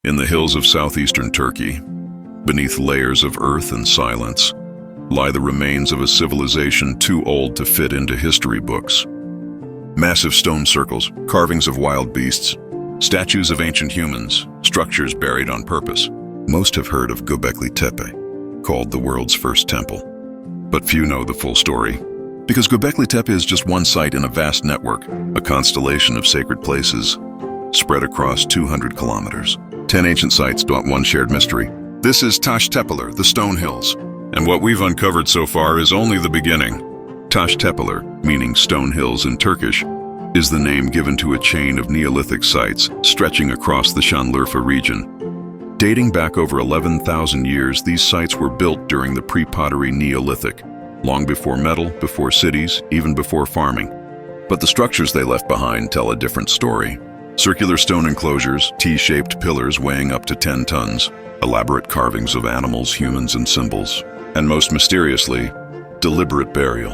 In the hills of southeastern Turkey, beneath layers of earth and silence, lie the remains of a civilization too old to fit into history books. Massive stone circles, carvings of wild beasts, statues of ancient humans, structures buried on purpose. Most have heard of Göbekli Tepe, called the world's first temple. But few know the full story, because Göbekli Tepe is just one site in a vast network, a constellation of sacred places spread across 200 kilometers. 10 ancient sites, one shared mystery. This is Taş Tepeler, the Stone Hills, and what we've uncovered so far is only the beginning. Taş Tepeler, meaning stone hills in Turkish, is the name given to a chain of Neolithic sites stretching across the Şanlıurfa region. Dating back over 11,000 years, these sites were built during the pre-pottery Neolithic, long before metal, before cities, even before farming. But the structures they left behind tell a different story. Circular stone enclosures, T-shaped pillars weighing up to 10 tons, elaborate carvings of animals, humans, and symbols, and most mysteriously, deliberate burial,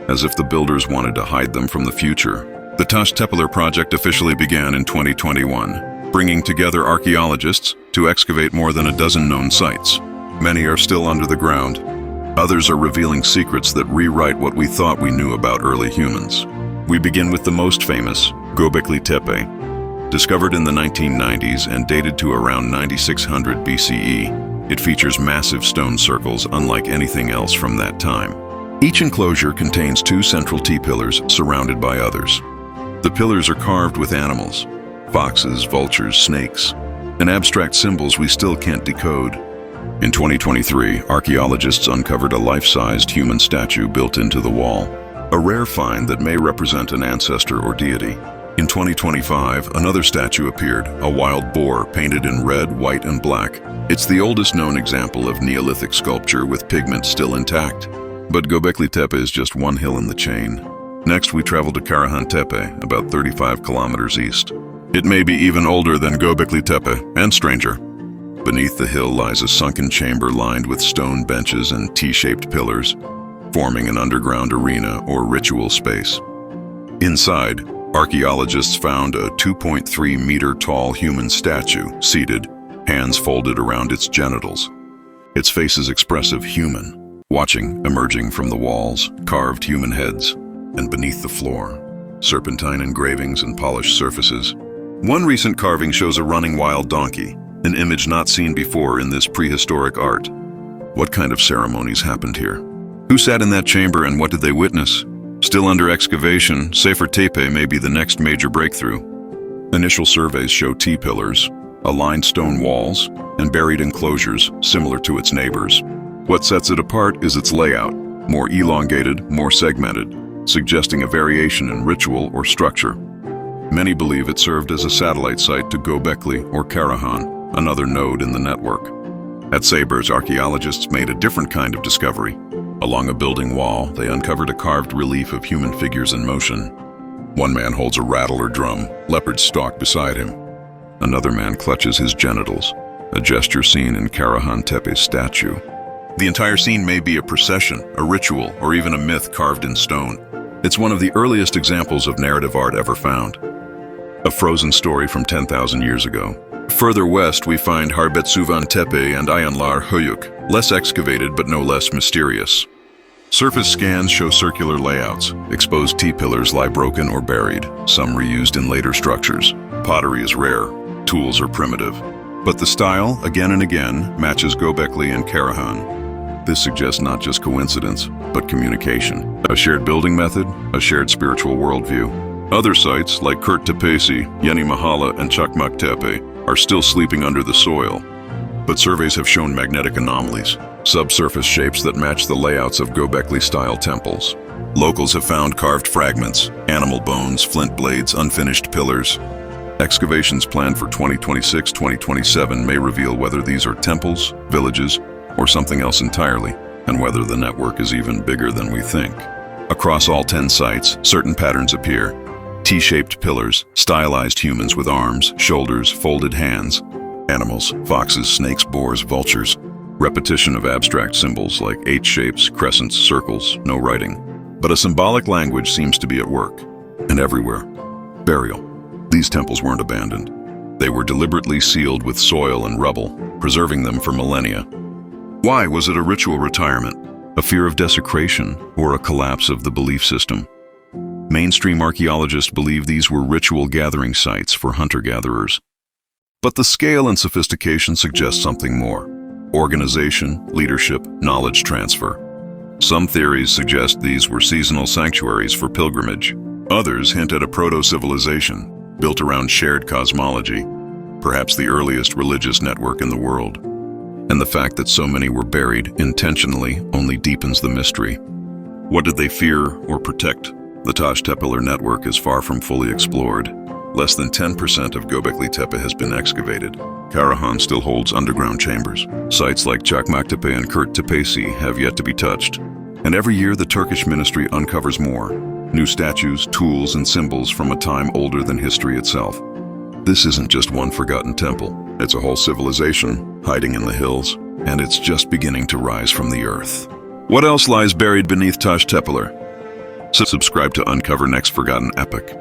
as if the builders wanted to hide them from the future. The Taş Tepeler project officially began in 2021, bringing together archaeologists to excavate more than a dozen known sites. Many are still under the ground. Others are revealing secrets that rewrite what we thought we knew about early humans. We begin with the most famous, Göbekli Tepe. Discovered in the 1990s and dated to around 9600 BCE, it features massive stone circles unlike anything else from that time. Each enclosure contains two central T-pillars surrounded by others. The pillars are carved with animals, foxes, vultures, snakes, and abstract symbols we still can't decode. In 2023, archaeologists uncovered a life-sized human statue built into the wall, a rare find that may represent an ancestor or deity. In 2025, another statue appeared, a wild boar painted in red, white, and black. It's the oldest known example of Neolithic sculpture with pigment still intact. But Göbekli Tepe is just one hill in the chain. Next, we travel to Karahan Tepe, about 35 kilometers east. It may be even older than Göbekli Tepe, and stranger. Beneath the hill lies a sunken chamber lined with stone benches and T-shaped pillars, forming an underground arena or ritual space. Inside, archaeologists found a 2.3-meter-tall human statue, seated, hands folded around its genitals. Its face is expressive, human, watching emerging from the walls, carved human heads, and beneath the floor, serpentine engravings and polished surfaces. One recent carving shows a running wild donkey, an image not seen before in this prehistoric art. What kind of ceremonies happened here? Who sat in that chamber and what did they witness? Still under excavation, Sefer Tepe may be the next major breakthrough. Initial surveys show T-pillars, aligned stone walls, and buried enclosures similar to its neighbors. What sets it apart is its layout, more elongated, more segmented, suggesting a variation in ritual or structure. Many believe it served as a satellite site to Göbekli or Karahan, another node in the network. At Sayburç, archaeologists made a different kind of discovery. Along a building wall, they uncovered a carved relief of human figures in motion. One man holds a rattle or drum, leopards stalk beside him. Another man clutches his genitals, a gesture seen in Karahan Tepe's statue. The entire scene may be a procession, a ritual, or even a myth carved in stone. It's one of the earliest examples of narrative art ever found. A frozen story from 10,000 years ago. Further west, we find Harbetsuvan Tepe and Ayanlar Höyük, less excavated but no less mysterious. Surface scans show circular layouts. Exposed T-pillars lie broken or buried, some reused in later structures. Pottery is rare, tools are primitive. But the style, again and again, matches Göbekli and Karahan. This suggests not just coincidence, but communication. A shared building method, a shared spiritual worldview. Other sites, like Tepesi, and Çakmaktepe, are still sleeping under the soil. But surveys have shown magnetic anomalies, subsurface shapes that match the layouts of Göbekli-style temples. Locals have found carved fragments, animal bones, flint blades, unfinished pillars. Excavations planned for 2026-2027 may reveal whether these are temples, villages, or something else entirely, and whether the network is even bigger than we think. Across all 10 sites, certain patterns appear. T-shaped pillars, stylized humans with arms, shoulders, folded hands, animals, foxes, snakes, boars, vultures. Repetition of abstract symbols like H-shapes, crescents, circles, no writing. But a symbolic language seems to be at work. And everywhere. Burial. These temples weren't abandoned. They were deliberately sealed with soil and rubble, preserving them for millennia. Why? Was it a ritual retirement, a fear of desecration, or a collapse of the belief system? Mainstream archaeologists believe these were ritual gathering sites for hunter-gatherers. But the scale and sophistication suggest something more: organization, leadership, knowledge transfer. Some theories suggest these were seasonal sanctuaries for pilgrimage. Others hint at a proto-civilization built around shared cosmology, perhaps the earliest religious network in the world. And the fact that so many were buried intentionally only deepens the mystery. What did they fear or protect? The Taş Tepeler network is far from fully explored. Less than 10% of Göbekli Tepe has been excavated. Karahan still holds underground chambers. Sites like Çakmaktepe and Tepesi have yet to be touched. And every year the Turkish ministry uncovers more. New statues, tools, and symbols from a time older than history itself. This isn't just one forgotten temple. It's a whole civilization hiding in the hills, and it's just beginning to rise from the earth. What else lies buried beneath Taş Tepeler? Subscribe to uncover next forgotten epic.